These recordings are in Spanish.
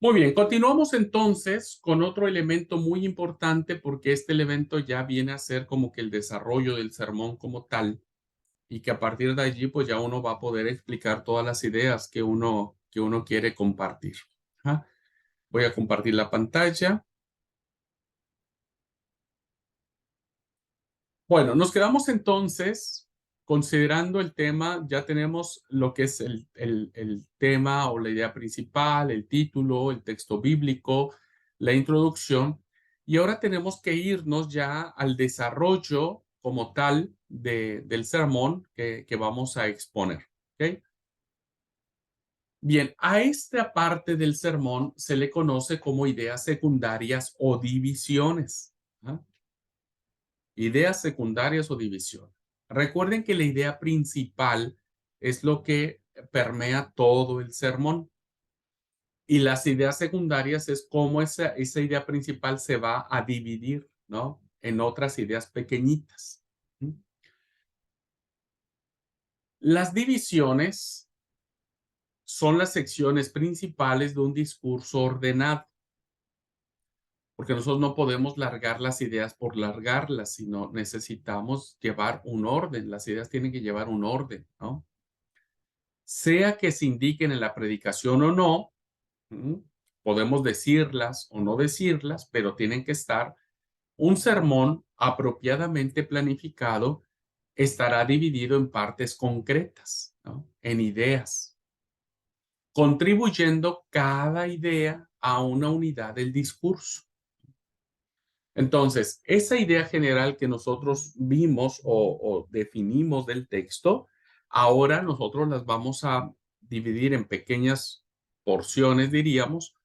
Muy bien, continuamos entonces con otro elemento muy importante porque este elemento ya viene a ser como que el desarrollo del sermón como tal y que a partir de allí pues ya uno va a poder explicar todas las ideas que uno quiere compartir. Ajá. Voy a compartir la pantalla. Bueno, nos quedamos entonces considerando el tema, ya tenemos lo que es el tema o la idea principal, el título, el texto bíblico, la introducción, y ahora tenemos que irnos ya al desarrollo como tal del sermón que vamos a exponer. ¿Ok? Bien, a esta parte del sermón se le conoce como ideas secundarias o divisiones. ¿Ah? Ideas secundarias o división. Recuerden que la idea principal es lo que permea todo el sermón y las ideas secundarias es cómo esa idea principal se va a dividir, ¿no? En otras ideas pequeñitas. ¿Mm? Las divisiones son las secciones principales de un discurso ordenado, porque nosotros no podemos largar las ideas por largarlas, sino necesitamos llevar un orden. Las ideas tienen que llevar un orden, ¿no? Sea que se indiquen en la predicación o no, podemos decirlas o no decirlas, pero tienen que estar. Un sermón apropiadamente planificado estará dividido en partes concretas, ¿no? En ideas, contribuyendo cada idea a una unidad del discurso. Entonces, esa idea general que nosotros vimos o definimos del texto, ahora nosotros las vamos a dividir en pequeñas porciones, diríamos,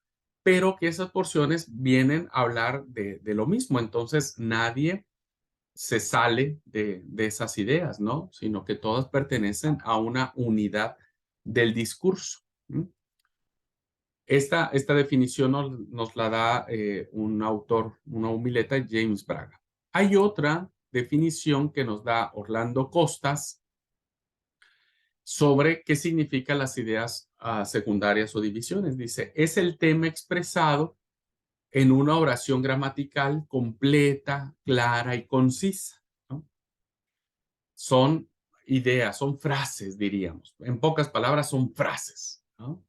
pero que esas porciones vienen a hablar de lo mismo. Entonces, nadie se sale de esas ideas, ¿no? Sino que todas pertenecen a una unidad del discurso. ¿Mm? Esta definición nos la da un autor, una humileta, James Braga. Hay otra definición que nos da Orlando Costas sobre qué significan las ideas secundarias o divisiones. Dice, es el tema expresado en una oración gramatical completa, clara y concisa, ¿no? Son ideas, son frases, diríamos. En pocas palabras, son frases, ¿no?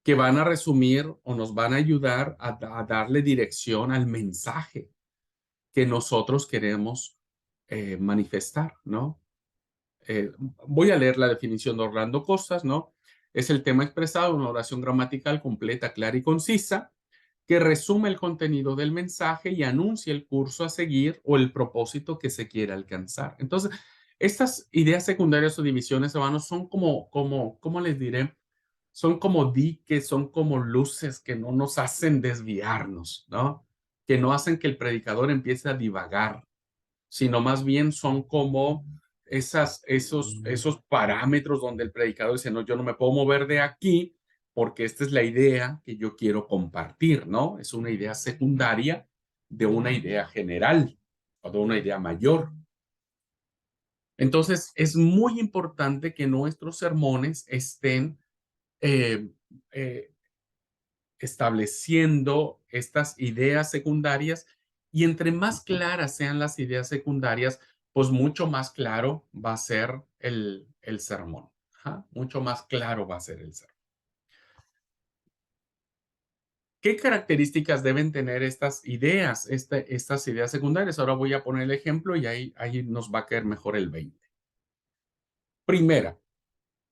Que van a resumir o nos van a ayudar a darle dirección al mensaje que nosotros queremos manifestar, ¿no? Eh, Voy a leer la definición de Orlando Costas, ¿no? Es el tema expresado en una oración gramatical completa, clara y concisa, que resume el contenido del mensaje y anuncia el curso a seguir o el propósito que se quiere alcanzar. Entonces, estas ideas secundarias o divisiones, hermanos, son ¿cómo les diré? Son como diques, son como luces que no nos hacen desviarnos, ¿no? Que no hacen que el predicador empiece a divagar, sino más bien son como esos parámetros donde el predicador dice, no, yo no me puedo mover de aquí porque esta es la idea que yo quiero compartir, ¿no? Es una idea secundaria de una idea general o de una idea mayor. Entonces, es muy importante que nuestros sermones estén eh, eh, estableciendo estas ideas secundarias y entre más claras sean las ideas secundarias, pues mucho más claro va a ser el sermón. Ajá, mucho más claro va a ser el sermón. ¿Qué características deben tener estas ideas, estas ideas secundarias? Ahora voy a poner el ejemplo y ahí nos va a caer mejor el 20. Primera,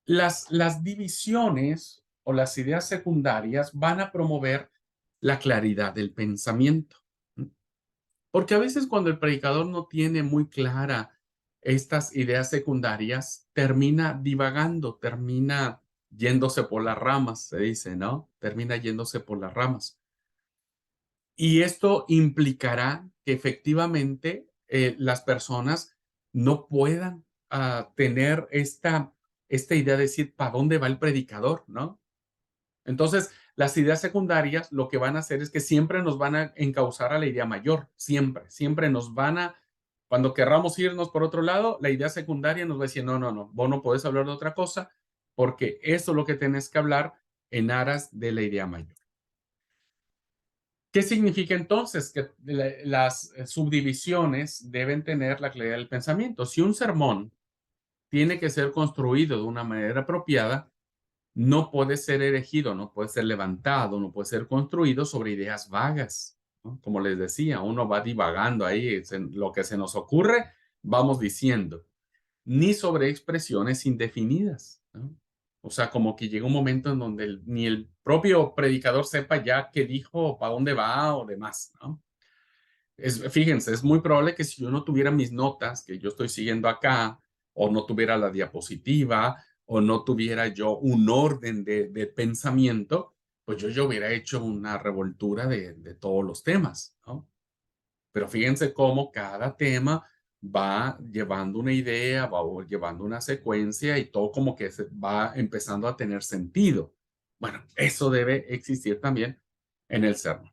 las divisiones o las ideas secundarias van a promover la claridad del pensamiento. Porque a veces cuando el predicador no tiene muy clara estas ideas secundarias, termina divagando, termina yéndose por las ramas, se dice, ¿no? Termina yéndose por las ramas. Y esto implicará que efectivamente las personas no puedan tener esta idea de decir, ¿para dónde va el predicador? ¿No? Entonces, las ideas secundarias lo que van a hacer es que siempre nos van a encauzar a la idea mayor, siempre nos van a, cuando querramos irnos por otro lado, la idea secundaria nos va a decir, no, no, no, vos no podés hablar de otra cosa porque eso es lo que tenés que hablar en aras de la idea mayor. ¿Qué significa entonces? Que las subdivisiones deben tener la claridad del pensamiento. Si un sermón tiene que ser construido de una manera apropiada, no puede ser erigido, no puede ser levantado, no puede ser construido sobre ideas vagas, ¿no? Como les decía, uno va divagando ahí, lo que se nos ocurre, vamos diciendo, ni sobre expresiones indefinidas, ¿no? O sea, como que llega un momento en donde ni el propio predicador sepa ya qué dijo, para dónde va o demás, ¿no? Fíjense, es muy probable que si yo no tuviera mis notas que yo estoy siguiendo acá, o no tuviera la diapositiva, o no tuviera yo un orden de pensamiento, pues yo hubiera hecho una revoltura de todos los temas, ¿no? Pero fíjense cómo cada tema va llevando una idea, va llevando una secuencia y todo como que se va empezando a tener sentido. Bueno, eso debe existir también en el sermón.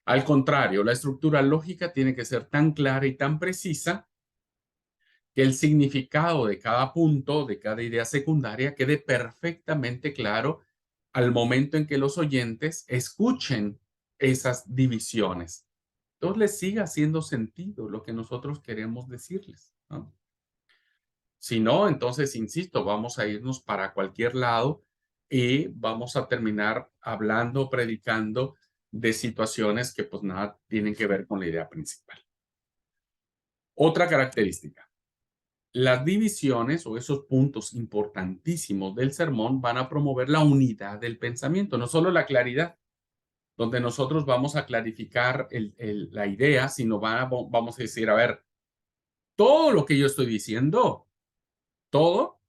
Al contrario, la estructura lógica tiene que ser tan clara y tan precisa que el significado de cada punto, de cada idea secundaria, quede perfectamente claro al momento en que los oyentes escuchen esas divisiones. Entonces les siga haciendo sentido lo que nosotros queremos decirles, ¿no? Si no, entonces, insisto, vamos a irnos para cualquier lado y vamos a terminar hablando, predicando de situaciones que pues nada tienen que ver con la idea principal. Otra característica, las divisiones o esos puntos importantísimos del sermón van a promover la unidad del pensamiento, no solo la claridad, donde nosotros vamos a clarificar la idea, sino vamos a decir, a ver, todo lo que yo estoy diciendo, todo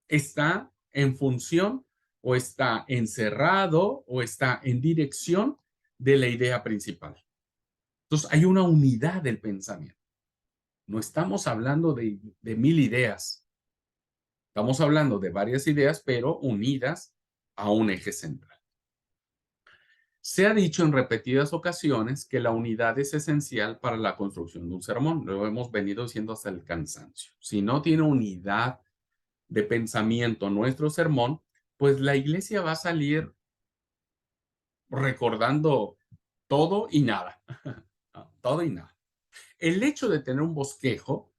está en función o está encerrado o está en dirección de la idea principal. Entonces hay una unidad del pensamiento. No estamos hablando de mil ideas. Estamos hablando de varias ideas, pero unidas a un eje central. Se ha dicho en repetidas ocasiones que la unidad es esencial para la construcción de un sermón. Lo hemos venido diciendo hasta el cansancio. Si no tiene unidad de pensamiento nuestro sermón, pues la iglesia va a salir recordando todo y nada. Todo y nada. El hecho de tener un bosquejo,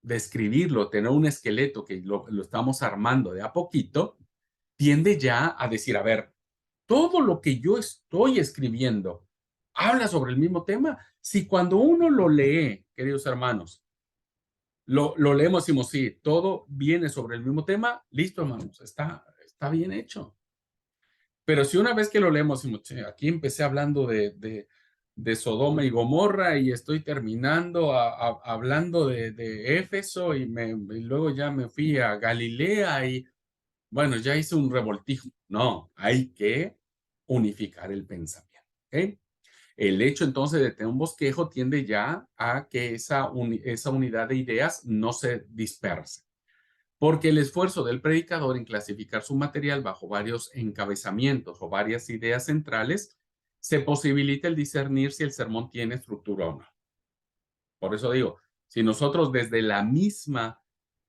de escribirlo, tener un esqueleto que lo estamos armando de a poquito, tiende ya a decir, a ver, todo lo que yo estoy escribiendo habla sobre el mismo tema. Si cuando uno lo lee, queridos hermanos, lo leemos y decimos, sí, todo viene sobre el mismo tema, listo, hermanos, está bien hecho. Pero si una vez que lo leemos, decimos, "Che, aquí empecé hablando de Sodoma y Gomorra y estoy terminando hablando de Éfeso y luego ya me fui a Galilea y bueno, ya hice un revoltijo". No, hay que unificar el pensamiento. ¿Ok? El hecho entonces de tener un bosquejo tiende ya a que esa unidad de ideas no se disperse. Porque el esfuerzo del predicador en clasificar su material bajo varios encabezamientos o varias ideas centrales se posibilita el discernir si el sermón tiene estructura o no. Por eso digo, si nosotros desde la misma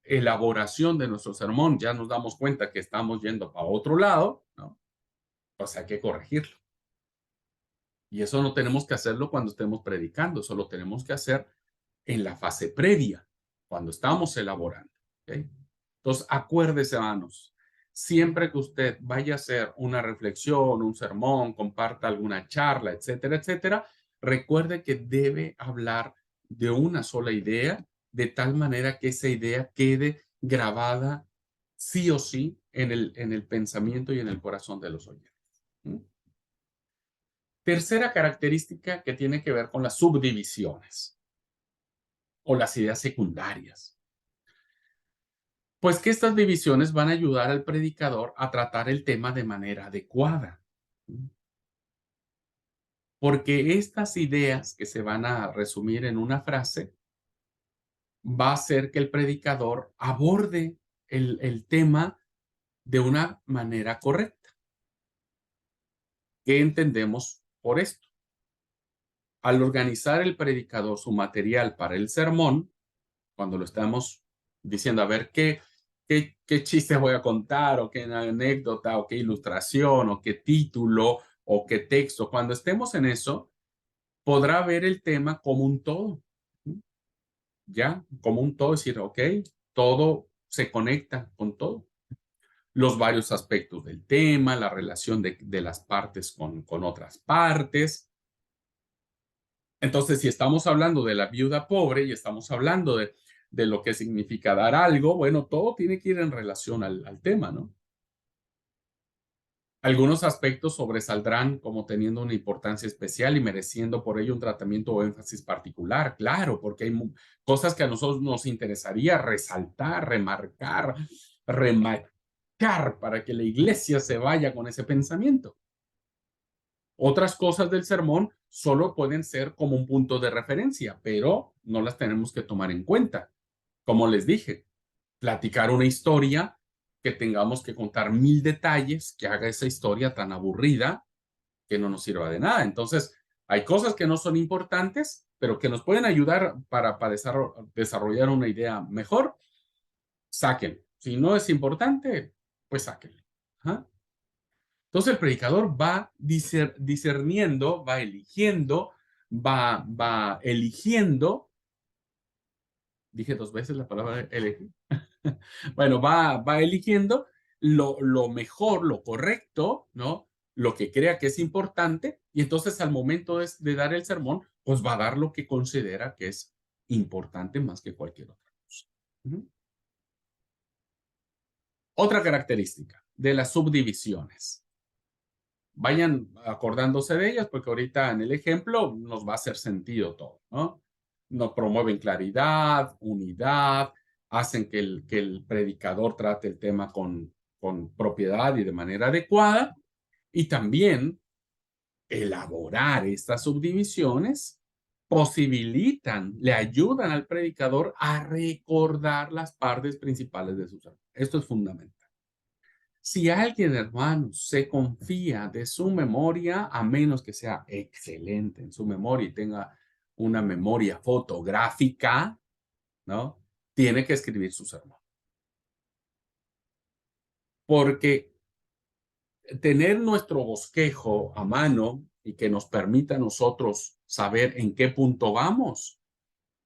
elaboración de nuestro sermón ya nos damos cuenta que estamos yendo para otro lado, ¿no? Pues hay que corregirlo. Y eso no tenemos que hacerlo cuando estemos predicando, eso lo tenemos que hacer en la fase previa, cuando estamos elaborando. ¿Ok? Entonces, acuérdese, hermanos, siempre que usted vaya a hacer una reflexión, un sermón, comparta alguna charla, etcétera, etcétera, recuerde que debe hablar de una sola idea, de tal manera que esa idea quede grabada sí o sí en el pensamiento y en el corazón de los oyentes. ¿Mm? Tercera característica que tiene que ver con las subdivisiones o las ideas secundarias. Pues que estas divisiones van a ayudar al predicador a tratar el tema de manera adecuada. Porque estas ideas que se van a resumir en una frase va a hacer que el predicador aborde el tema de una manera correcta. ¿Qué entendemos por esto? Al organizar el predicador su material para el sermón, cuando lo estamos diciendo, a ver, qué chiste voy a contar, o qué anécdota, o qué ilustración, o qué título, o qué texto. Cuando estemos en eso, podrá ver el tema como un todo, ¿sí? Ya, como un todo, decir, ok, todo se conecta con todo. Los varios aspectos del tema, la relación de las partes con otras partes. Entonces, si estamos hablando de la viuda pobre y estamos hablando de lo que significa dar algo, bueno, todo tiene que ir en relación al tema, ¿no? Algunos aspectos sobresaldrán como teniendo una importancia especial y mereciendo por ello un tratamiento o énfasis particular, claro, porque hay cosas que a nosotros nos interesaría resaltar, remarcar, remarcar para que la iglesia se vaya con ese pensamiento. Otras cosas del sermón solo pueden ser como un punto de referencia, pero no las tenemos que tomar en cuenta. Como les dije, platicar una historia que tengamos que contar 1000 detalles, que haga esa historia tan aburrida que no nos sirva de nada. Entonces, hay cosas que no son importantes, pero que nos pueden ayudar para desarrollar una idea mejor, sáquenlo. Si no es importante, pues sáquenlo. Ajá. Entonces el predicador va discerniendo, va eligiendo, va eligiendo, dije 2 veces la palabra elegir. Bueno, va eligiendo lo mejor, lo correcto, ¿no? Lo que crea que es importante, y entonces al momento de dar el sermón, pues va a dar lo que considera que es importante más que cualquier otra cosa. Ujú. Otra característica de las subdivisiones. Vayan acordándose de ellas, porque ahorita en el ejemplo nos va a hacer sentido todo, ¿no? Nos promueven claridad, unidad, hacen que el predicador trate el tema con propiedad y de manera adecuada, y también elaborar estas subdivisiones posibilitan, le ayudan al predicador a recordar las partes principales de su sermón. Esto es fundamental. Si alguien, hermanos, se confía de su memoria, a menos que sea excelente en su memoria y tenga una memoria fotográfica, ¿no? Tiene que escribir su sermón. Porque tener nuestro bosquejo a mano y que nos permita a nosotros saber en qué punto vamos,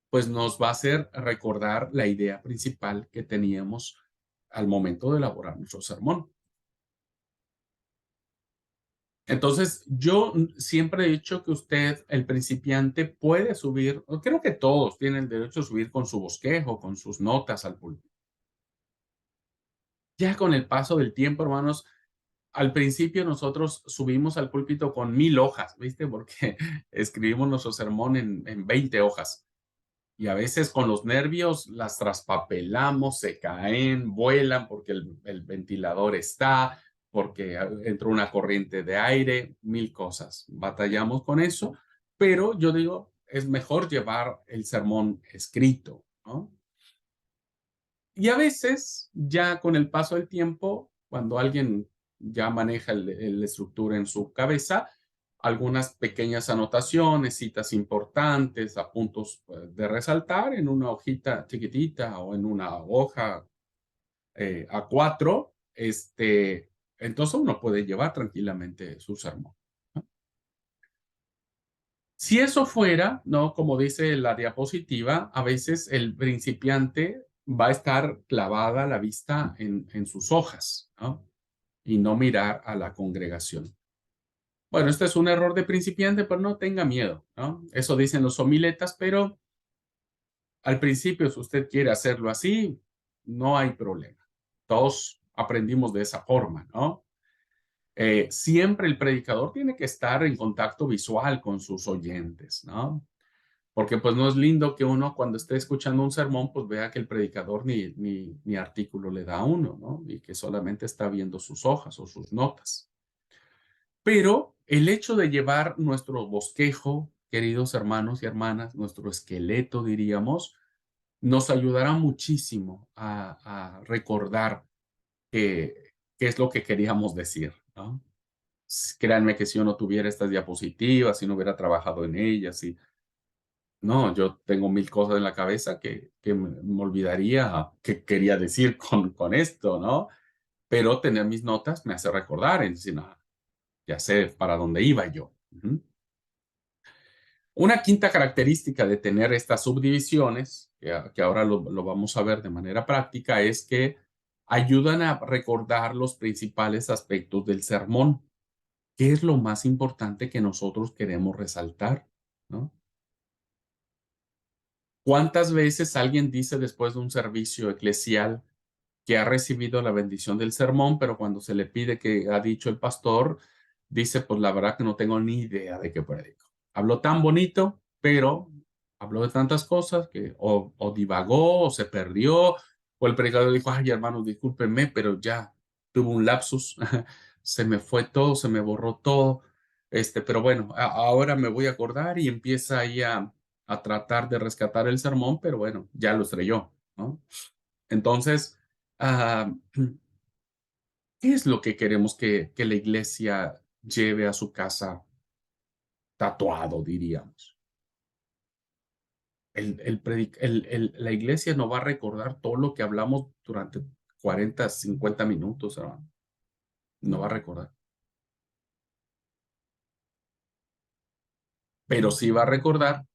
pues nos va a hacer recordar la idea principal que teníamos al momento de elaborar nuestro sermón. Entonces, yo siempre he dicho que usted, el principiante, puede subir, o creo que todos tienen derecho a subir con su bosquejo, con sus notas al púlpito. Ya con el paso del tiempo, hermanos, al principio nosotros subimos al púlpito con 1000 hojas, ¿viste? Porque escribimos nuestro sermón en 20 hojas. Y a veces con los nervios las traspapelamos, se caen, vuelan porque el ventilador está, porque entró una corriente de aire, 1000 cosas. Batallamos con eso, pero yo digo, es mejor llevar el sermón escrito, ¿no? Y a veces, ya con el paso del tiempo, cuando alguien ya maneja la estructura en su cabeza, algunas pequeñas anotaciones, citas importantes, apuntos de resaltar en una hojita chiquitita o en una hoja A4, entonces uno puede llevar tranquilamente su sermón, ¿no? Si eso fuera, ¿no? Como dice la diapositiva, a veces el principiante va a estar clavada la vista en sus hojas, ¿no? Y no mirar a la congregación. Bueno, este es un error de principiante, pero no tenga miedo, ¿no? Eso dicen los homiletas, pero al principio, si usted quiere hacerlo así, no hay problema. Todos aprendimos de esa forma, ¿no? Siempre el predicador tiene que estar en contacto visual con sus oyentes, ¿no? Porque pues no es lindo que uno cuando esté escuchando un sermón, pues vea que el predicador ni artículo le da a uno, ¿no? Y que solamente está viendo sus hojas o sus notas. Pero el hecho de llevar nuestro bosquejo, queridos hermanos y hermanas, nuestro esqueleto, diríamos, nos ayudará muchísimo a recordar qué es lo que queríamos decir, ¿no? Créanme que si yo no tuviera estas diapositivas, si no hubiera trabajado en ellas, no, yo tengo 1000 cosas en la cabeza que me olvidaría qué quería decir con esto, ¿no? Pero tener mis notas me hace recordar, es decir, no, ya sé para dónde iba yo. Ujú. Una quinta característica de tener estas subdivisiones, que ahora lo vamos a ver de manera práctica, es que ayudan a recordar los principales aspectos del sermón. ¿Qué es lo más importante que nosotros queremos resaltar? ¿No? ¿Cuántas veces alguien dice después de un servicio eclesial que ha recibido la bendición del sermón, pero cuando se le pide que ha dicho el pastor, dice, pues la verdad que no tengo ni idea de qué predico? Habló tan bonito, pero habló de tantas cosas que o divagó o se perdió, o el predicador dijo, ay hermano, discúlpenme, pero ya tuve un lapsus, se me fue todo, se me borró todo, pero bueno, ahora me voy a acordar y empieza ahí a tratar de rescatar el sermón, pero bueno, ya lo estrelló, ¿no? Entonces, ah, ¿qué es lo que queremos que la iglesia lleve a su casa tatuado, diríamos? La iglesia no va a recordar todo lo que hablamos durante 40, 50 minutos, hermano. No va a recordar. Pero sí va a recordar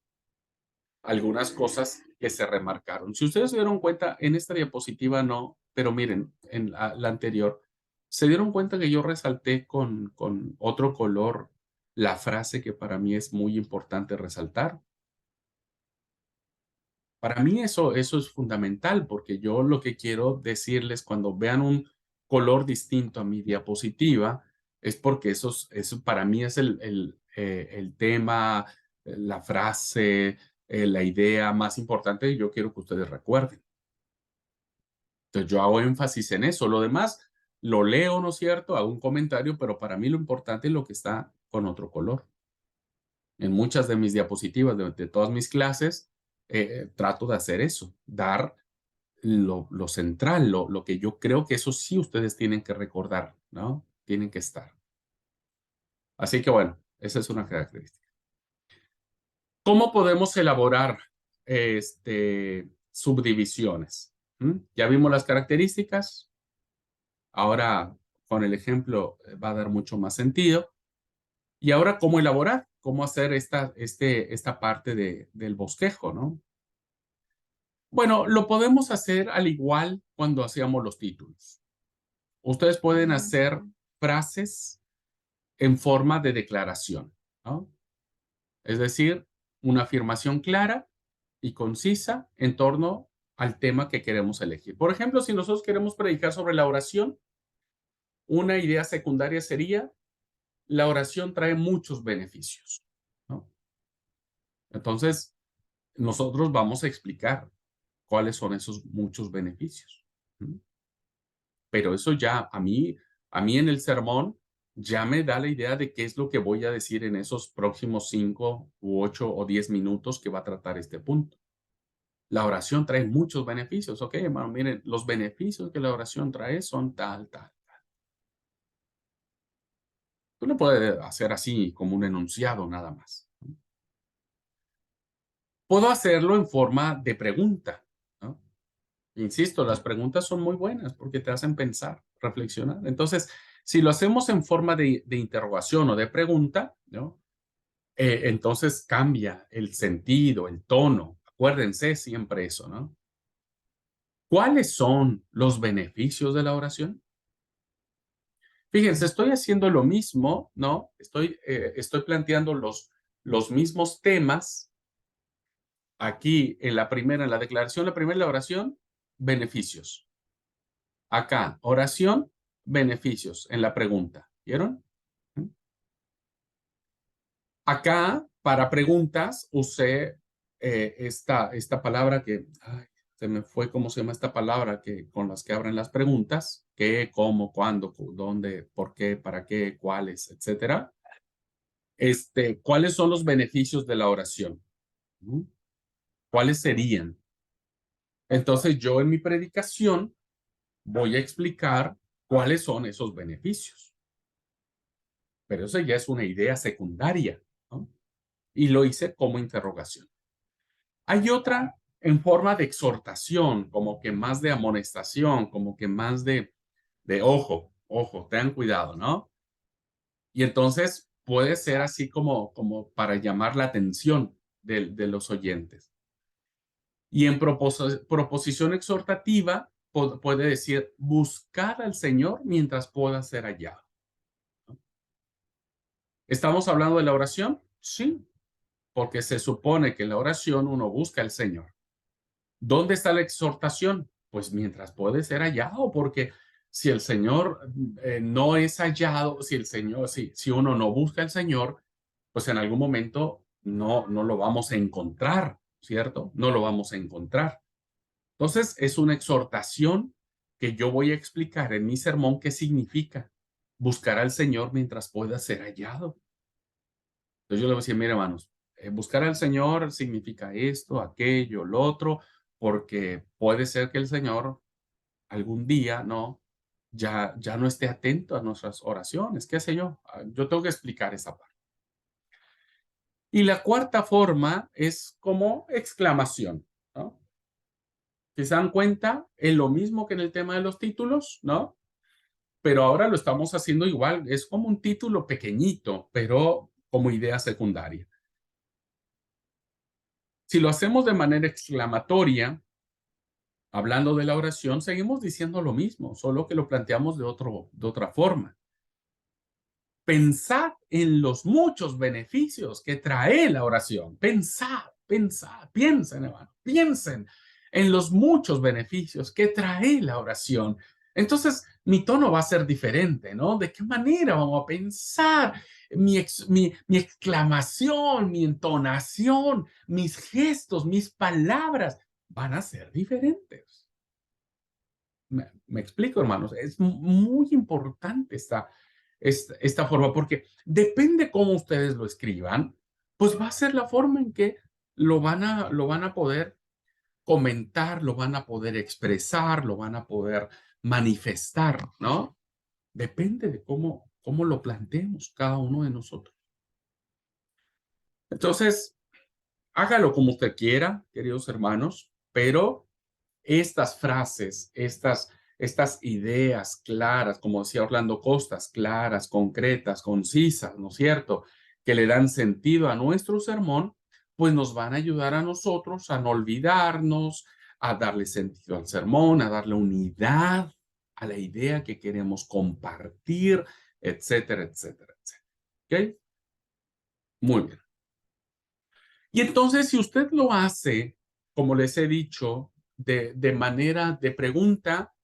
algunas cosas que se remarcaron. Si ustedes se dieron cuenta, en esta diapositiva no, pero miren, en la anterior, se dieron cuenta que yo resalté con otro color la frase que para mí es muy importante resaltar. Para mí eso es fundamental porque yo lo que quiero decirles cuando vean un color distinto a mi diapositiva es porque eso para mí es el tema, la frase, la idea más importante y yo quiero que ustedes recuerden. Entonces yo hago énfasis en eso. Lo demás lo leo, ¿no es cierto? Hago un comentario, pero para mí lo importante es lo que está con otro color. En muchas de mis diapositivas de todas mis clases, trato de hacer eso, dar lo central, lo que yo creo que eso sí ustedes tienen que recordar, ¿no? Tienen que estar. Así que bueno, esa es una característica. ¿Cómo podemos elaborar subdivisiones? Ya vimos las características, ahora con el ejemplo va a dar mucho más sentido. Y ahora, ¿cómo elaborar? ¿Cómo hacer esta parte del bosquejo, ¿no? Bueno, lo podemos hacer al igual cuando hacíamos los títulos. Ustedes pueden hacer frases en forma de declaración, ¿no? Es decir, una afirmación clara y concisa en torno al tema que queremos elegir. Por ejemplo, si nosotros queremos predicar sobre la oración, una idea secundaria sería, la oración trae muchos beneficios, ¿no? Entonces, nosotros vamos a explicar cuáles son esos muchos beneficios. Pero eso ya a mí en el sermón ya me da la idea de qué es lo que voy a decir en esos próximos 5 u 8 o 10 minutos que va a tratar este punto. La oración trae muchos beneficios, ¿ok, hermano? Miren, los beneficios que la oración trae son tal, tal. Tú no puedes hacer así como un enunciado nada más. Puedo hacerlo en forma de pregunta, ¿no? Insisto, las preguntas son muy buenas porque te hacen pensar, reflexionar. Entonces, si lo hacemos en forma de interrogación o de pregunta, ¿no? Entonces cambia el sentido, el tono. Acuérdense siempre eso, ¿no? ¿Cuáles son los beneficios de la oración? Fíjense, estoy haciendo lo mismo, ¿no? Estoy planteando los mismos temas aquí en la declaración, la primera, la oración, beneficios. Acá, oración, beneficios en la pregunta. ¿Vieron? Acá, para preguntas, usé esta palabra que ay, se me fue, ¿cómo se llama esta palabra con las que abren las preguntas? ¿Qué, cómo, cuándo, dónde, por qué, para qué, cuáles, etcétera? ¿Cuáles son los beneficios de la oración? ¿Mm? ¿Cuáles serían? Entonces, yo en mi predicación voy a explicar cuáles son esos beneficios. Pero eso ya es una idea secundaria, ¿no? Y lo hice como interrogación. Hay otra en forma de exhortación, como que más de amonestación, como que más de ojo, ojo, tengan cuidado, ¿no? Y entonces puede ser así como para llamar la atención de los oyentes. Y en proposición exhortativa puede decir, buscar al Señor mientras pueda ser hallado. ¿Estamos hablando de la oración? Sí, porque se supone que en la oración uno busca al Señor. ¿Dónde está la exhortación? Pues mientras puede ser hallado, porque si el Señor no es hallado, si uno no busca al Señor, pues en algún momento no lo vamos a encontrar, ¿cierto? No lo vamos a encontrar. Entonces, es una exhortación que yo voy a explicar en mi sermón qué significa buscar al Señor mientras pueda ser hallado. Entonces yo le voy a decir, mire, hermanos, buscar al Señor significa esto, aquello, lo otro, porque puede ser que el Señor algún día, ¿no? Ya no esté atento a nuestras oraciones, qué sé yo. Yo tengo que explicar esa parte. Y la cuarta forma es como exclamación, ¿no? Si se dan cuenta, es lo mismo que en el tema de los títulos, ¿no? Pero ahora lo estamos haciendo igual. Es como un título pequeñito, pero como idea secundaria. Si lo hacemos de manera exclamatoria, hablando de la oración, seguimos diciendo lo mismo, solo que lo planteamos de otra forma. Pensad en los muchos beneficios que trae la oración. Piensen, hermano, piensen en los muchos beneficios que trae la oración. Entonces, mi tono va a ser diferente, ¿no? ¿De qué manera vamos a pensar? Mi exclamación, mi entonación, mis gestos, mis palabras van a ser diferentes. Me explico, hermanos. Es muy importante esta forma, porque depende cómo ustedes lo escriban, pues va a ser la forma en que lo van a poder comentar, lo van a poder expresar, lo van a poder manifestar, ¿no? Depende de cómo lo planteemos cada uno de nosotros. Entonces, hágalo como usted quiera, queridos hermanos, pero estas frases, estas ideas claras, como decía Orlando Costas, claras, concretas, concisas, ¿no es cierto? Que le dan sentido a nuestro sermón, pues nos van a ayudar a nosotros a no olvidarnos, a darle sentido al sermón, a darle unidad a la idea que queremos compartir, etcétera, etcétera, etcétera. ¿Ok? Muy bien. Y entonces, si usted lo hace, como les he dicho, de manera de pregunta,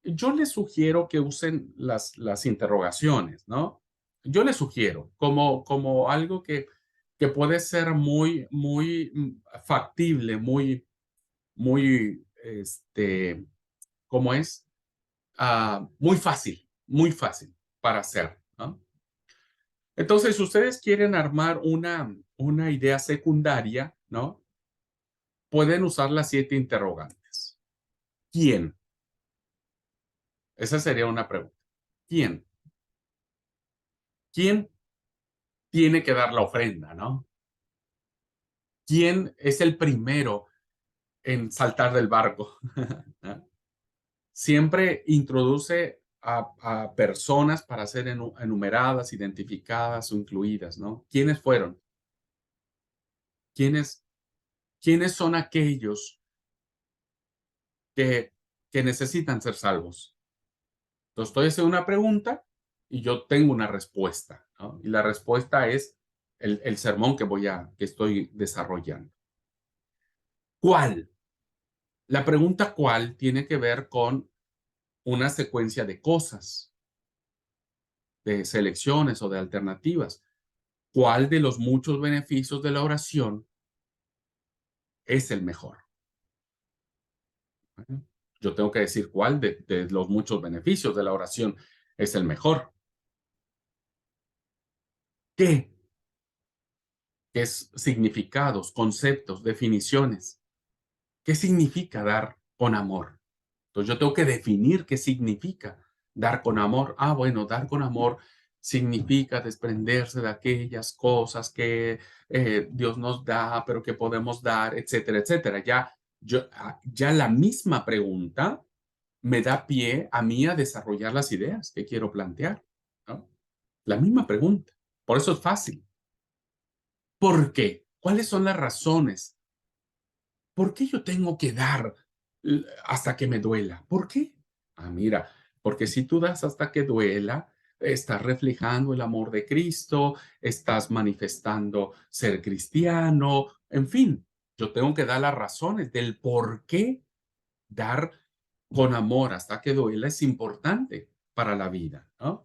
yo les sugiero que usen las interrogaciones, ¿no? Yo les sugiero como algo que puede ser muy factible, muy, ¿cómo es? Muy fácil para hacer, ¿no? Entonces, si ustedes quieren armar una idea secundaria, ¿no? Pueden usar las 7 interrogantes. ¿Quién? Esa sería una pregunta. ¿Quién? ¿Quién tiene que dar la ofrenda, no? ¿Quién es el primero en saltar del barco? Siempre introduce a personas para ser enumeradas, identificadas o incluidas, ¿no? ¿Quiénes fueron? ¿Quiénes, quiénes son aquellos que, que necesitan ser salvos? Entonces, estoy haciendo una pregunta y yo tengo una respuesta, ¿no? Y la respuesta es el sermón que estoy desarrollando. ¿Cuál? La pregunta ¿cuál? Tiene que ver con una secuencia de cosas, de selecciones o de alternativas. ¿Cuál de los muchos beneficios de la oración es el mejor? ¿Uh? Yo tengo que decir cuál de los muchos beneficios de la oración es el mejor. ¿Qué? ¿Qué es significados, conceptos, definiciones? ¿Qué significa dar con amor? Entonces yo tengo que definir qué significa dar con amor. Ah, bueno, dar con amor significa desprenderse de aquellas cosas que Dios nos da, pero que podemos dar, etcétera, etcétera. Ya la misma pregunta me da pie a mí a desarrollar las ideas que quiero plantear, ¿no? La misma pregunta. Por eso es fácil. ¿Por qué? ¿Cuáles son las razones? ¿Por qué yo tengo que dar hasta que me duela? ¿Por qué? Ah, mira, porque si tú das hasta que duela, estás reflejando el amor de Cristo, estás manifestando ser cristiano, en fin, yo tengo que dar las razones del por qué dar con amor hasta que duela es importante para la vida, ¿no?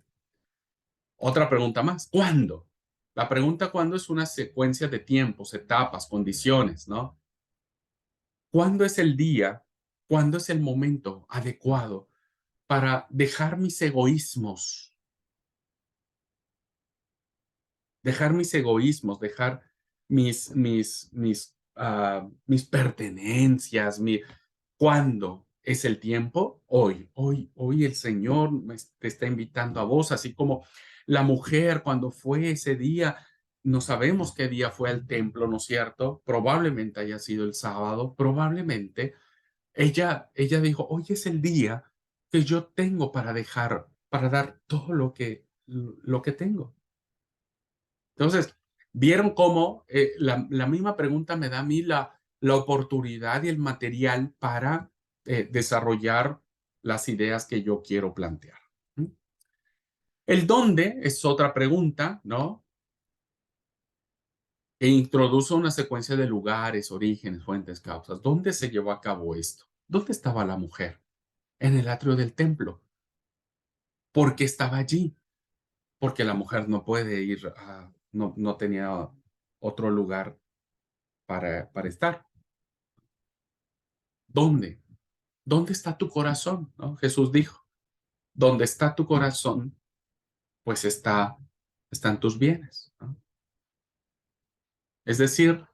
Otra pregunta más, ¿cuándo? La pregunta ¿cuándo? Es una secuencia de tiempos, etapas, condiciones, ¿no? ¿Cuándo es el día? ¿Cuándo es el momento adecuado para dejar mis egoísmos? Dejar mis egoísmos, dejar mis pertenencias, ¿cuándo es el tiempo? Hoy el Señor te está invitando a vos, así como la mujer cuando fue ese día, no sabemos qué día fue al templo, ¿no es cierto? Probablemente haya sido el sábado, probablemente. Ella dijo, hoy es el día que yo tengo para dejar, para dar todo lo que tengo. Entonces, vieron cómo la misma pregunta me da a mí la oportunidad y el material para desarrollar las ideas que yo quiero plantear. ¿Mm? El dónde es otra pregunta, ¿no? E introduce una secuencia de lugares, orígenes, fuentes, causas. ¿Dónde se llevó a cabo esto? ¿Dónde estaba la mujer? En el atrio del templo. ¿Por qué estaba allí? Porque la mujer no puede ir no tenía otro lugar para estar. ¿Dónde? ¿Dónde está tu corazón? ¿No? Jesús dijo, ¿dónde está tu corazón? Pues están tus bienes, ¿no? Es decir,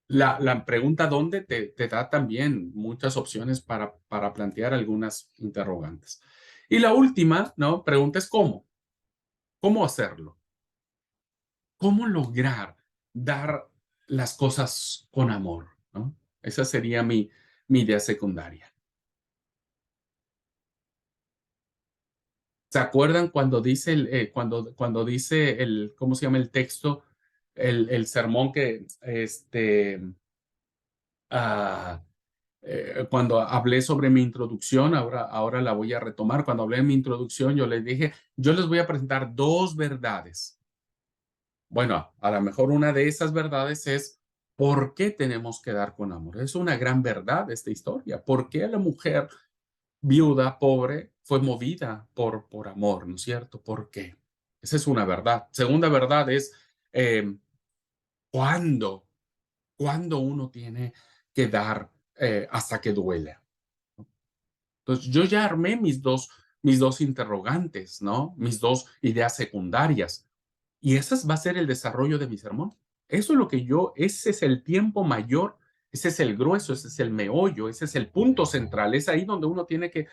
la pregunta ¿dónde? Te da también muchas opciones para plantear algunas interrogantes. Y la última, ¿no? Pregunta es ¿cómo? ¿Cómo hacerlo? ¿Cómo lograr dar las cosas con amor? ¿No? Esa sería mi idea secundaria. ¿Se acuerdan cuando dice cuando dice ¿cómo se llama el texto? El sermón que, ah, cuando hablé sobre mi introducción, ahora la voy a retomar. Cuando hablé de mi introducción, yo les dije, yo les voy a presentar dos verdades. Bueno, a lo mejor una de esas verdades es ¿por qué tenemos que dar con amor? Es una gran verdad esta historia. ¿Por qué la mujer viuda, pobre, fue movida por amor? ¿No es cierto? ¿Por qué? Esa es una verdad. Segunda verdad es eh, ¿cuándo? ¿Cuándo uno tiene que dar hasta que duele? Entonces, yo ya armé mis dos interrogantes, ¿no? Mis dos ideas secundarias. Y ese va a ser el desarrollo de mi sermón. Eso es lo que ese es el tiempo mayor, ese es el grueso, ese es el meollo, ese es el punto central. Es ahí donde uno tiene que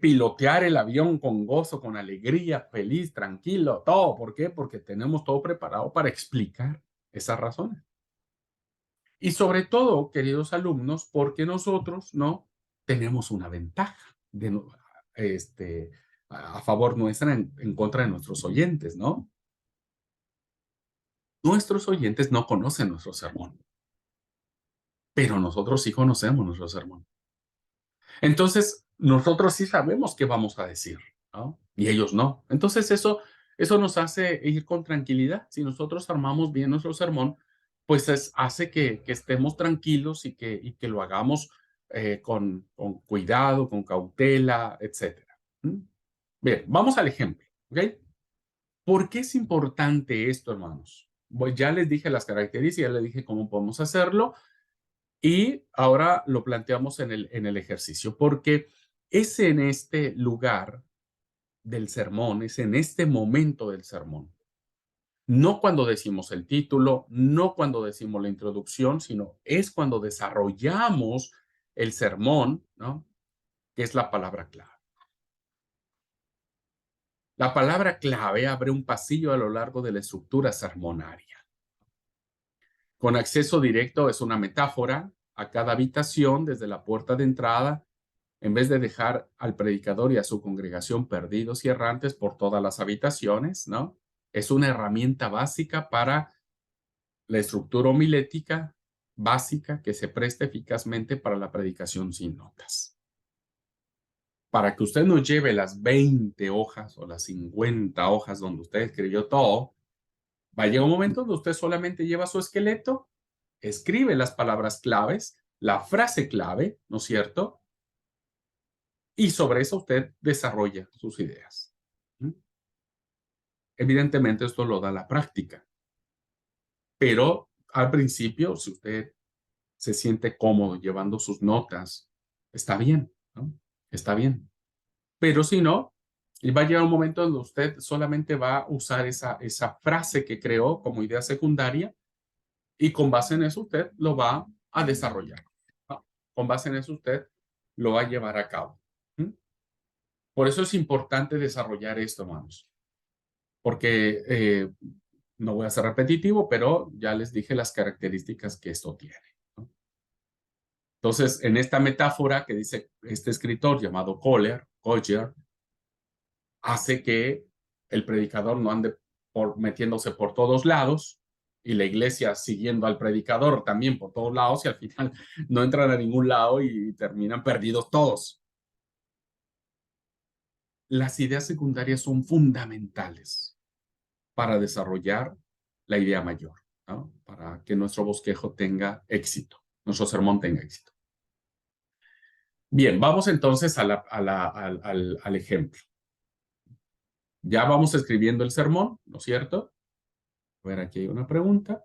pilotear el avión con gozo, con alegría, feliz, tranquilo, todo. ¿Por qué? Porque tenemos todo preparado para explicar esas razones. Y sobre todo, queridos alumnos, porque nosotros no tenemos una ventaja este, a favor nuestra en contra de nuestros oyentes, ¿no? Nuestros oyentes no conocen nuestro sermón, pero nosotros sí conocemos nuestro sermón. Entonces, nosotros sí sabemos qué vamos a decir, ¿no? Y ellos no. Entonces, eso nos hace ir con tranquilidad. Si nosotros armamos bien nuestro sermón, pues hace que estemos tranquilos y que lo hagamos con cuidado, con cautela, etcétera. ¿Mm? Bien, vamos al ejemplo, ¿ok? ¿Por qué es importante esto, hermanos? Ya les dije las características, ya les dije cómo podemos hacerlo. Y ahora lo planteamos en el ejercicio, porque es en este lugar del sermón, es en este momento del sermón, no cuando decimos el título, no cuando decimos la introducción, sino es cuando desarrollamos el sermón, ¿no? Que es la palabra clave. La palabra clave abre un pasillo a lo largo de la estructura sermonaria. Con acceso directo es una metáfora a cada habitación desde la puerta de entrada en vez de dejar al predicador y a su congregación perdidos y errantes por todas las habitaciones, ¿no? Es una herramienta básica para la estructura homilética básica que se presta eficazmente para la predicación sin notas. Para que usted no lleve las 20 hojas o las 50 hojas donde usted escribió todo, va a llegar un momento donde usted solamente lleva su esqueleto, escribe las palabras claves, la frase clave, ¿no es cierto? Y sobre eso usted desarrolla sus ideas. Evidentemente esto lo da la práctica, pero al principio, si usted se siente cómodo llevando sus notas, está bien, ¿no? Está bien. Pero si no, y va a llegar un momento donde usted solamente va a usar esa frase que creó como idea secundaria y con base en eso usted lo va a desarrollar, ¿no? Con base en eso usted lo va a llevar a cabo. Por eso es importante desarrollar esto, hermanos, porque no voy a ser repetitivo, pero ya les dije las características que esto tiene, ¿no? Entonces, en esta metáfora que dice este escritor llamado Collier, hace que el predicador no ande metiéndose por todos lados y la iglesia siguiendo al predicador también por todos lados y al final no entran a ningún lado y terminan perdidos todos. Las ideas secundarias son fundamentales para desarrollar la idea mayor, ¿no? Para que nuestro bosquejo tenga éxito, nuestro sermón tenga éxito. Bien, vamos entonces al ejemplo. Ya vamos escribiendo el sermón, ¿no es cierto? A ver, aquí hay una pregunta.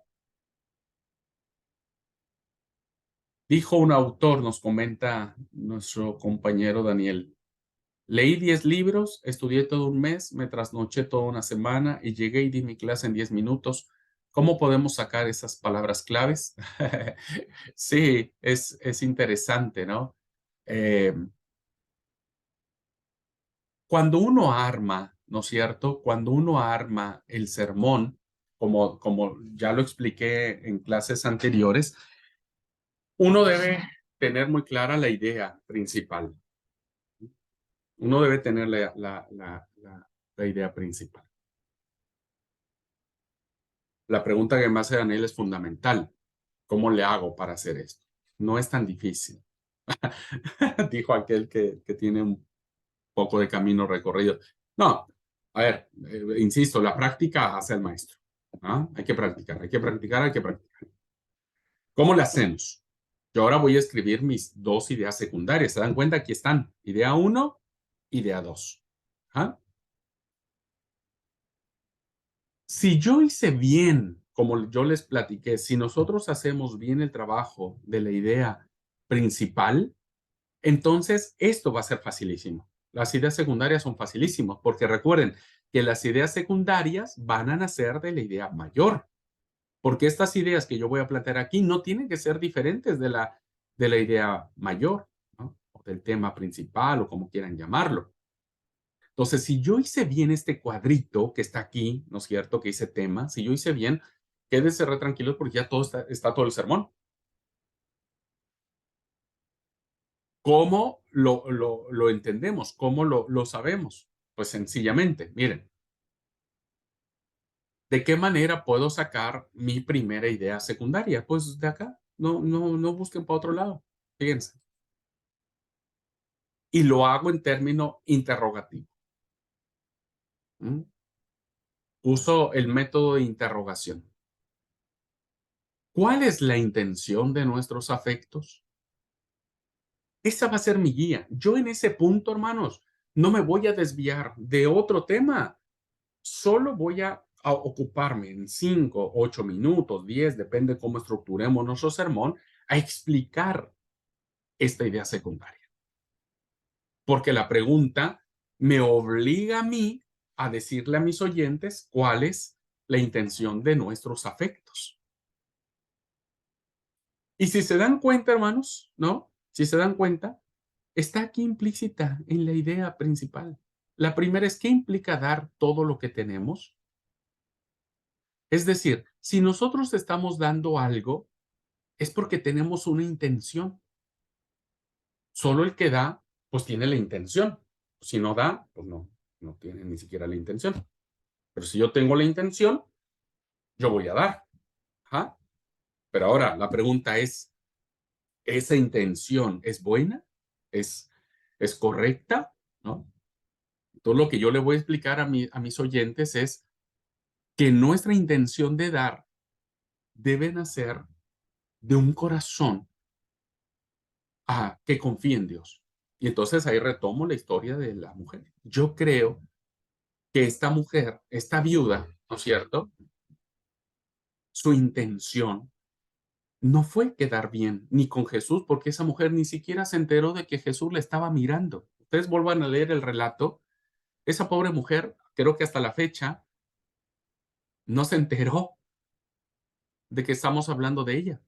Dijo un autor, nos comenta nuestro compañero Daniel, leí 10 libros, estudié todo un mes, me trasnoché toda una semana y llegué y di mi clase en 10 minutos. ¿Cómo podemos sacar esas palabras claves? Sí, es interesante, ¿no? Eh, Cuando uno arma, ¿no es cierto? Cuando uno arma el sermón, como ya lo expliqué en clases anteriores, uno debe tener muy clara la idea principal. Uno debe tener la idea principal. La pregunta que me hace Daniel es fundamental. ¿Cómo le hago para hacer esto? No es tan difícil, dijo aquel que tiene un poco de camino recorrido. No, a ver, insisto, la práctica hace al maestro. ¿Ah? Hay que practicar, hay que practicar, hay que practicar. ¿Cómo le hacemos? Yo ahora voy a escribir mis dos ideas secundarias. ¿Se dan cuenta? Aquí están. Idea 1, idea 2. ¿Ah? Si yo hice bien, como yo les platiqué, si nosotros hacemos bien el trabajo de la idea principal, entonces esto va a ser facilísimo. Las ideas secundarias son facilísimas, porque recuerden que las ideas secundarias van a nacer de la idea mayor, porque estas ideas que yo voy a plantear aquí no tienen que ser diferentes de la idea mayor, ¿no? O del tema principal o como quieran llamarlo. Entonces, si yo hice bien este cuadrito que está aquí, ¿no es cierto? Que dice tema, si yo hice bien, quédense re tranquilos porque ya todo está todo el sermón. ¿Cómo lo entendemos? ¿Cómo lo sabemos? Pues sencillamente, miren, ¿de qué manera puedo sacar mi primera idea secundaria? Pues de acá, no busquen para otro lado, fíjense. Y lo hago en término interrogativo. ¿Mm? Uso el método de interrogación. ¿Cuál es la intención de nuestros afectos? Esa va a ser mi guía. Yo en ese punto, hermanos, no me voy a desviar de otro tema. Solo voy a ocuparme en 5, 8 minutos, 10, depende cómo estructuremos nuestro sermón, a explicar esta idea secundaria. Porque la pregunta me obliga a mí a decirle a mis oyentes cuál es la intención de nuestros afectos. Y si se dan cuenta, hermanos, ¿no? Si se dan cuenta, está aquí implícita en la idea principal. La primera es, ¿qué implica dar todo lo que tenemos? Es decir, si nosotros estamos dando algo, es porque tenemos una intención. Solo el que da, pues tiene la intención. Si no da, pues no tiene ni siquiera la intención. Pero si yo tengo la intención, yo voy a dar. Ajá. Pero ahora la pregunta es, ¿esa intención es buena? ¿Es, es correcta? ¿No? Entonces lo que yo le voy a explicar a mis oyentes es que nuestra intención de dar debe nacer de un corazón que confíe en Dios. Y entonces ahí retomo la historia de la mujer. Yo creo que esta mujer, esta viuda, ¿no es cierto? Su intención no fue quedar bien ni con Jesús, porque esa mujer ni siquiera se enteró de que Jesús le estaba mirando. Ustedes vuelvan a leer el relato. Esa pobre mujer, creo que hasta la fecha, no se enteró de que estamos hablando de ella.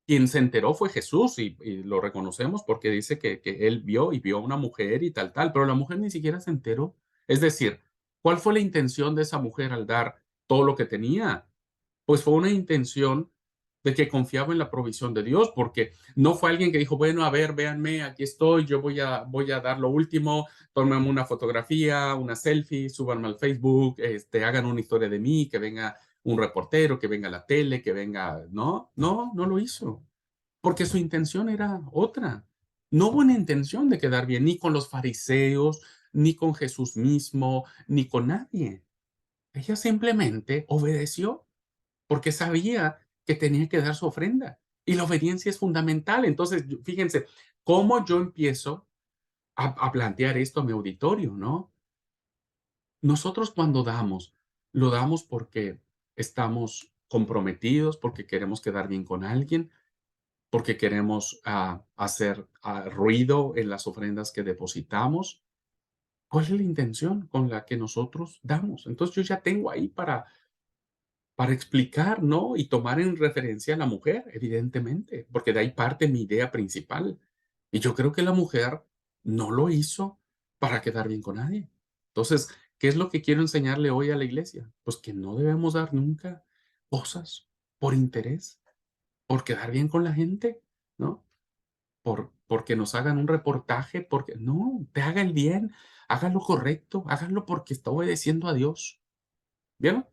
Quien se enteró fue Jesús y lo reconocemos porque dice que él vio y vio a una mujer y tal, pero la mujer ni siquiera se enteró. Es decir, ¿cuál fue la intención de esa mujer al dar todo lo que tenía? Pues fue una intención de que confiaba en la provisión de Dios, porque no fue alguien que dijo, bueno, a ver, véanme, aquí estoy, yo voy a dar lo último, tómenme una fotografía, una selfie, súbanme al Facebook, hagan una historia de mí, que venga un reportero, que venga a la tele, que venga. No, no, no lo hizo, porque su intención era otra. No hubo una intención de quedar bien, ni con los fariseos, ni con Jesús mismo, ni con nadie. Ella simplemente obedeció porque sabía que tenía que dar su ofrenda. Y la obediencia es fundamental. Entonces, fíjense, cómo yo empiezo a plantear esto a mi auditorio, ¿no? Nosotros cuando damos, lo damos porque estamos comprometidos, porque queremos quedar bien con alguien, porque queremos hacer ruido en las ofrendas que depositamos. ¿Cuál es la intención con la que nosotros damos? Entonces yo ya tengo ahí para explicar, ¿no? Y tomar en referencia a la mujer, evidentemente, porque de ahí parte mi idea principal. Y yo creo que la mujer no lo hizo para quedar bien con nadie. Entonces, ¿qué es lo que quiero enseñarle hoy a la iglesia? Pues que no debemos dar nunca cosas por interés, por quedar bien con la gente, ¿no? Porque nos hagan un reportaje, porque no, te haga el bien, haga lo correcto, háganlo porque está obedeciendo a Dios. ¿Vieron?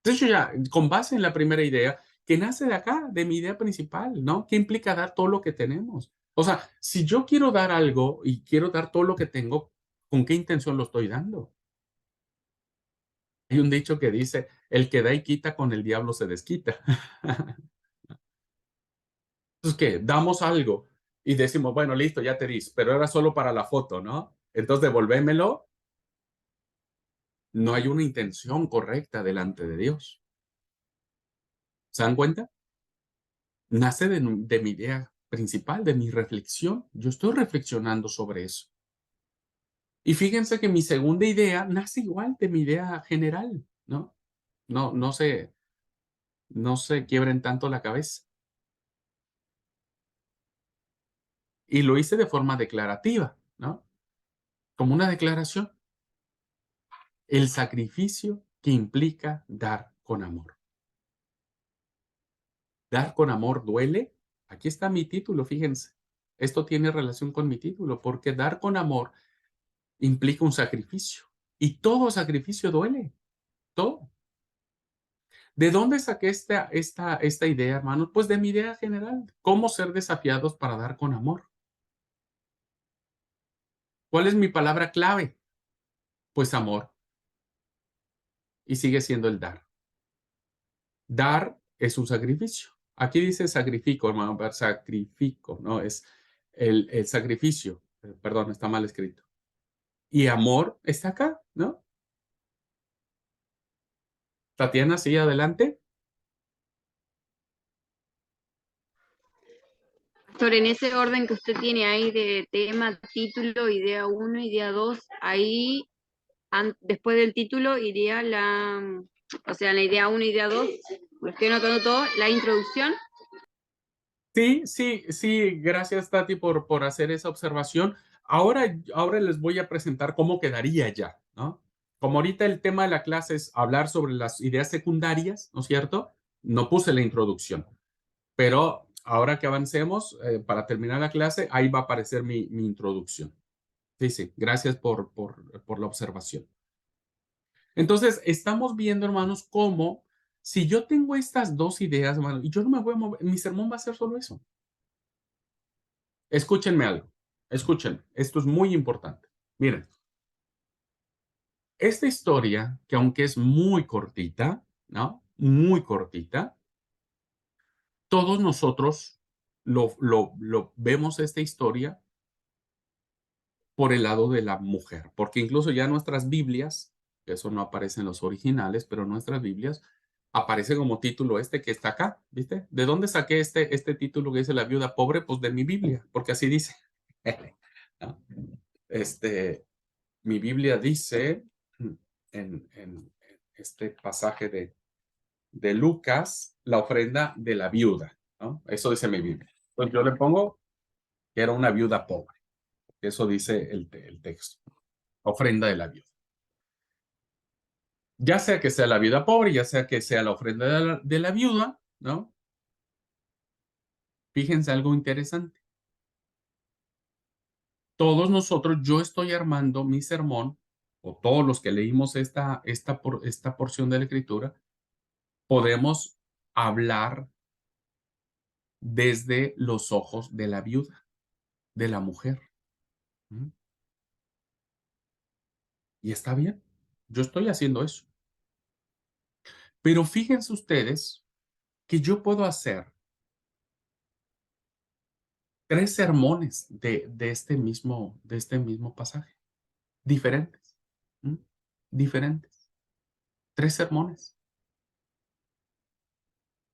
De hecho, ya, con base en la primera idea, que nace de acá, de mi idea principal, ¿no? ¿Qué implica dar todo lo que tenemos? O sea, si yo quiero dar algo y quiero dar todo lo que tengo, ¿con qué intención lo estoy dando? Hay un dicho que dice, el que da y quita con el diablo se desquita. Entonces, ¿qué? Damos algo y decimos, bueno, listo, ya te di, pero era solo para la foto, ¿no? Entonces, devolvémelo. No hay una intención correcta delante de Dios. ¿Se dan cuenta? Nace de mi idea principal, de mi reflexión. Yo estoy reflexionando sobre eso. Y fíjense que mi segunda idea nace igual de mi idea general, ¿no? No, no se quiebren tanto la cabeza. Y lo hice de forma declarativa, ¿no? Como una declaración. El sacrificio que implica dar con amor. Dar con amor duele. Aquí está mi título, fíjense. Esto tiene relación con mi título, porque dar con amor implica un sacrificio. Y todo sacrificio duele, todo. ¿De dónde saqué esta idea, hermanos? Pues de mi idea general. ¿Cómo ser desafiados para dar con amor? ¿Cuál es mi palabra clave? Pues amor. Y sigue siendo el dar. Dar es un sacrificio. Aquí dice sacrifico, hermano, pero sacrifico, ¿no? Es el sacrificio. Perdón, está mal escrito. Y amor está acá, ¿no? Tatiana, sigue adelante. Sobre en ese orden que usted tiene ahí de tema, título, idea uno, idea 2, ahí después del título iría o sea, la idea uno, idea 2, lo estoy anotando todo, la introducción. Sí, sí, sí, gracias Tati por hacer esa observación. Ahora les voy a presentar cómo quedaría ya, ¿no? Como ahorita el tema de la clase es hablar sobre las ideas secundarias, ¿no es cierto? No puse la introducción, pero ahora que avancemos, para terminar la clase, ahí va a aparecer mi introducción. Sí, sí, gracias por la observación. Entonces, estamos viendo, hermanos, cómo si yo tengo estas dos ideas, hermano, y yo no me voy a mover, mi sermón va a ser solo eso. Escúchenme algo, escuchen, esto es muy importante. Miren, esta historia, que aunque es muy cortita, ¿no? Muy cortita, todos nosotros lo vemos esta historia por el lado de la mujer, porque incluso ya nuestras Biblias, eso no aparece en los originales, pero nuestras Biblias aparece como título este que está acá, ¿viste? ¿De dónde saqué este título que dice la viuda pobre? Pues de mi Biblia, porque así dice. ¿No? Este, mi Biblia dice en este pasaje de Lucas, la ofrenda de la viuda, ¿no? Eso dice mi Biblia. Entonces yo le pongo que era una viuda pobre. Eso dice el texto. Ofrenda de la viuda. Ya sea que sea la viuda pobre, ya sea que sea la ofrenda de la viuda, ¿no? Fíjense algo interesante. Todos nosotros, yo estoy armando mi sermón, o todos los que leímos esta porción de la escritura, podemos hablar desde los ojos de la viuda, de la mujer. ¿Mm? Y está bien, yo estoy haciendo eso. Pero fíjense ustedes que yo puedo hacer 3 sermones de este mismo pasaje, diferentes, ¿m? Diferentes, 3 sermones.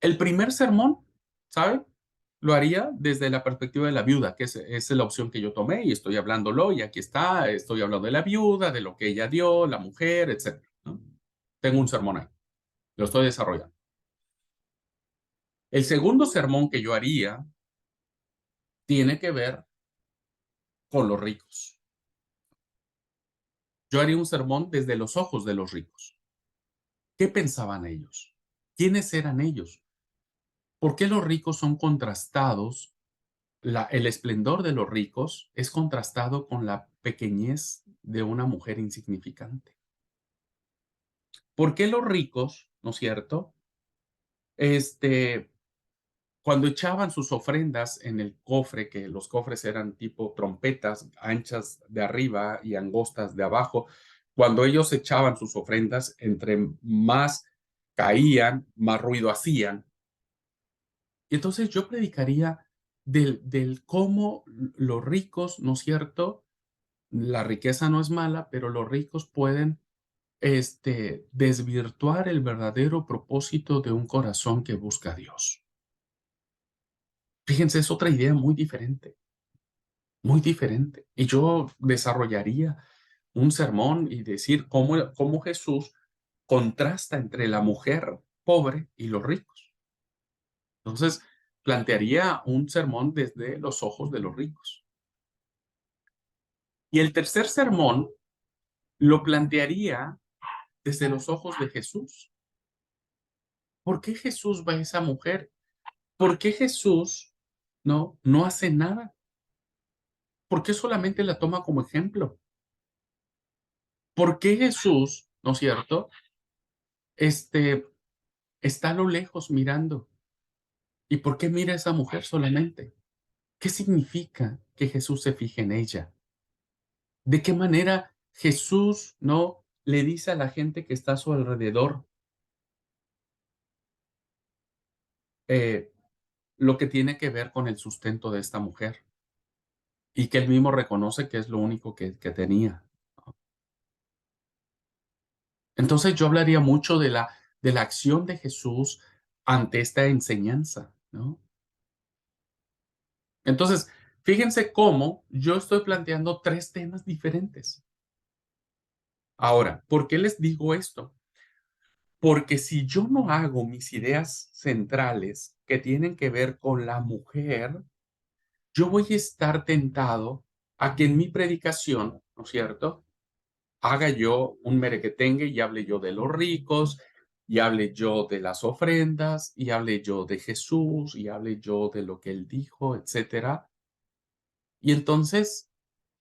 El primer sermón, ¿sabe? Lo haría desde la perspectiva de la viuda, que es la opción que yo tomé y estoy hablándolo y aquí está, estoy hablando de la viuda, de lo que ella dio, la mujer, etcétera, ¿no? Tengo un sermón ahí, lo estoy desarrollando. El segundo sermón que yo haría tiene que ver con los ricos. Yo haría un sermón desde los ojos de los ricos. ¿Qué pensaban ellos? ¿Quiénes eran ellos? ¿Por qué los ricos son contrastados? El esplendor de los ricos es contrastado con la pequeñez de una mujer insignificante. ¿Por qué los ricos, no es cierto? Este, Cuando echaban sus ofrendas en el cofre, que los cofres eran tipo trompetas, anchas de arriba y angostas de abajo, cuando ellos echaban sus ofrendas, entre más caían, más ruido hacían. Y entonces yo predicaría del cómo los ricos, ¿no es cierto? La riqueza no es mala, pero los ricos pueden desvirtuar el verdadero propósito de un corazón que busca a Dios. Fíjense, es otra idea muy diferente, muy diferente. Y yo desarrollaría un sermón y decir cómo Jesús contrasta entre la mujer pobre y los ricos. Entonces, plantearía un sermón desde los ojos de los ricos. Y el tercer sermón lo plantearía desde los ojos de Jesús. ¿Por qué Jesús va a esa mujer? ¿Por qué Jesús no hace nada? ¿Por qué solamente la toma como ejemplo? ¿Por qué Jesús, no es cierto? Este, está a lo lejos mirando. ¿Y por qué mira a esa mujer solamente? ¿Qué significa que Jesús se fije en ella? ¿De qué manera Jesús no le dice a la gente que está a su alrededor eh, lo que tiene que ver con el sustento de esta mujer? Y que él mismo reconoce que es lo único que tenía. Entonces yo hablaría mucho de la acción de Jesús ante esta enseñanza, ¿no? Entonces, fíjense cómo yo estoy planteando 3 temas diferentes. Ahora, ¿por qué les digo esto? Porque si yo no hago mis ideas centrales que tienen que ver con la mujer, yo voy a estar tentado a que en mi predicación, ¿no es cierto?, haga yo un merequetengue y hable yo de los ricos, y hable yo de las ofrendas, y hable yo de Jesús, y hable yo de lo que él dijo, etcétera. Y entonces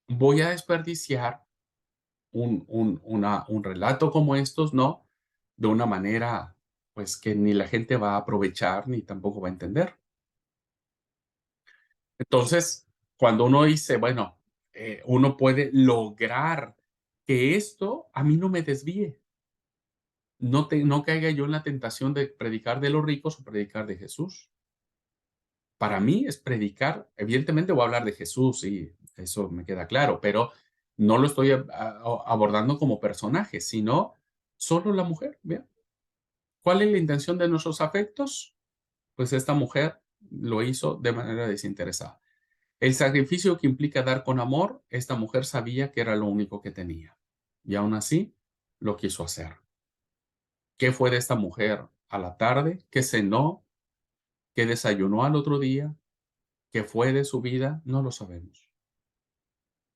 voy a desperdiciar un relato como estos, ¿no? De una manera, pues, que ni la gente va a aprovechar ni tampoco va a entender. Entonces, cuando uno dice, bueno, uno puede lograr que esto a mí no me desvíe, no caiga yo en la tentación de predicar de los ricos o predicar de Jesús. Para mí es predicar, evidentemente voy a hablar de Jesús y eso me queda claro, pero no lo estoy abordando como personaje, sino solo la mujer. ¿Vean? ¿Cuál es la intención de nuestros afectos? Pues esta mujer lo hizo de manera desinteresada. El sacrificio que implica dar con amor, esta mujer sabía que era lo único que tenía. Y aún así, lo quiso hacer. ¿Qué fue de esta mujer a la tarde? ¿Qué cenó? ¿Qué desayunó al otro día? ¿Qué fue de su vida? No lo sabemos.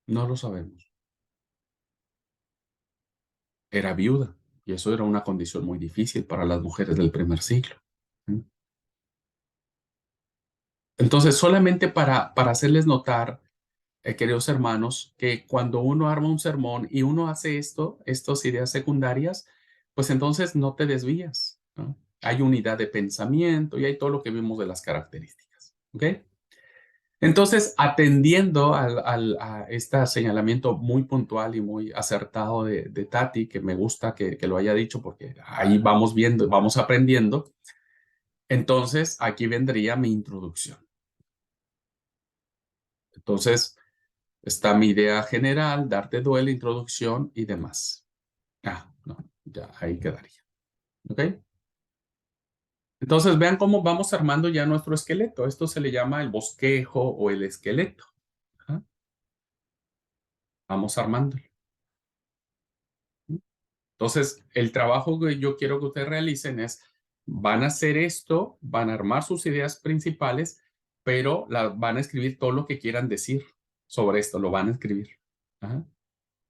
No lo sabemos. Era viuda. Y eso era una condición muy difícil para las mujeres del primer siglo. ¿Mm? Entonces, solamente para hacerles notar, queridos hermanos, que cuando uno arma un sermón y uno hace estas ideas secundarias, pues entonces no te desvías, ¿no? Hay unidad de pensamiento y hay todo lo que vimos de las características. ¿Ok? Entonces, atendiendo a este señalamiento muy puntual y muy acertado de Tati, que me gusta que lo haya dicho porque ahí vamos viendo, vamos aprendiendo, entonces aquí vendría mi introducción. Entonces, está mi idea general, darte duele, introducción y demás. No, ya ahí quedaría. ¿Ok? Entonces, vean cómo vamos armando ya nuestro esqueleto. Esto se le llama el bosquejo o el esqueleto. Ajá. Vamos armándolo. Entonces, el trabajo que yo quiero que ustedes realicen es, van a hacer esto, van a armar sus ideas principales, pero van a escribir todo lo que quieran decir sobre esto, lo van a escribir. Ajá.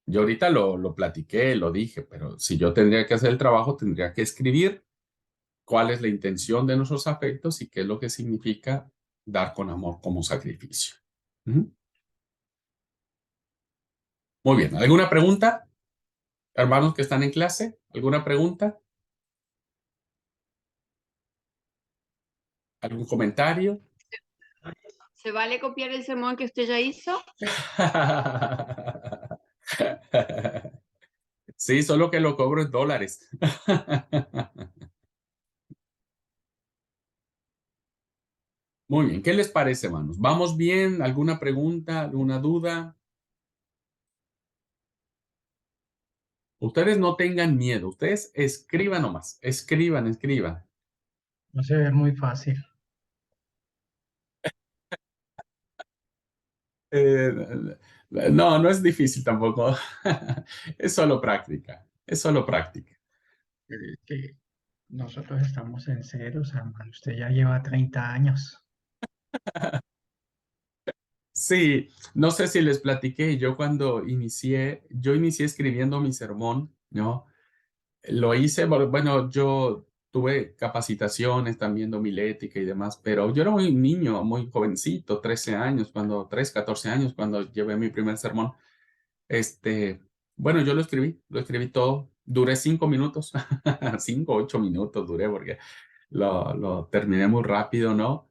Yo ahorita lo platiqué, lo dije, pero si yo tendría que hacer el trabajo, tendría que escribir cuál es la intención de nuestros afectos y qué es lo que significa dar con amor como sacrificio. Ujú. Muy bien, ¿alguna pregunta? Hermanos que están en clase, ¿alguna pregunta? ¿Algún comentario? ¿Se vale copiar el sermón que usted ya hizo? Sí, solo que lo cobro en dólares. Muy bien, ¿qué les parece, hermanos? ¿Vamos bien? ¿Alguna pregunta? ¿Alguna duda? Ustedes no tengan miedo, ustedes escriban nomás, escriban, escriban. No se ve muy fácil. Eh, no, no es difícil tampoco. Es solo práctica, es solo práctica. Que nosotros estamos en ceros, hermano. Usted ya lleva 30 años. Sí, no sé si les platiqué, yo cuando yo inicié escribiendo mi sermón, ¿no? Lo hice, bueno, yo tuve capacitaciones también de homilética y demás, pero yo era muy niño, muy jovencito, 13 años, 14 años, cuando llevé mi primer sermón. Este, bueno, yo lo escribí todo, duré 5 minutos, 5, 8 minutos duré porque lo terminé muy rápido, ¿no?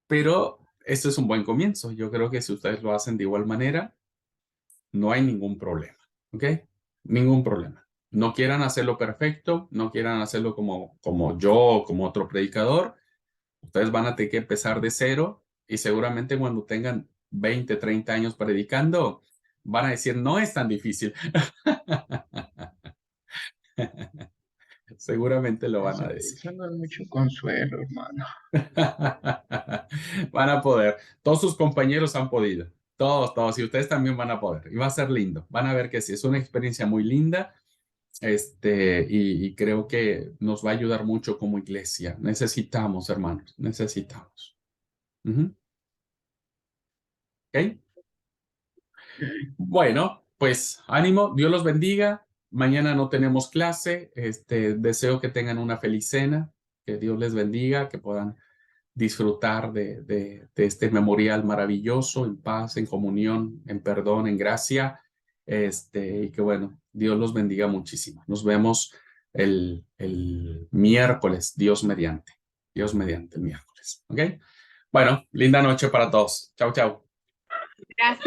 Pero esto es un buen comienzo. Yo creo que si ustedes lo hacen de igual manera, no hay ningún problema, ¿ok? Ningún problema. No quieran hacerlo perfecto, no quieran hacerlo como yo o como otro predicador. Ustedes van a tener que empezar de cero y seguramente cuando tengan 20, 30 años predicando, van a decir, no es tan difícil. Seguramente lo van a decir. Eso no es mucho consuelo, hermano. Van a poder. Todos sus compañeros han podido. Todos, todos. Y ustedes también van a poder. Y va a ser lindo. Van a ver que sí, es una experiencia muy linda. Y creo que nos va a ayudar mucho como iglesia. Necesitamos, hermanos, necesitamos. Ujú. ¿Ok? Bueno, pues ánimo, Dios los bendiga. Mañana no tenemos clase. Deseo que tengan una feliz cena, que Dios les bendiga, que puedan disfrutar de este memorial maravilloso en paz, en comunión, en perdón, en gracia. Y que bueno, Dios los bendiga muchísimo. Nos vemos el miércoles, Dios mediante. Dios mediante el miércoles. ¿Ok? Bueno, linda noche para todos. Chau, chau. Gracias.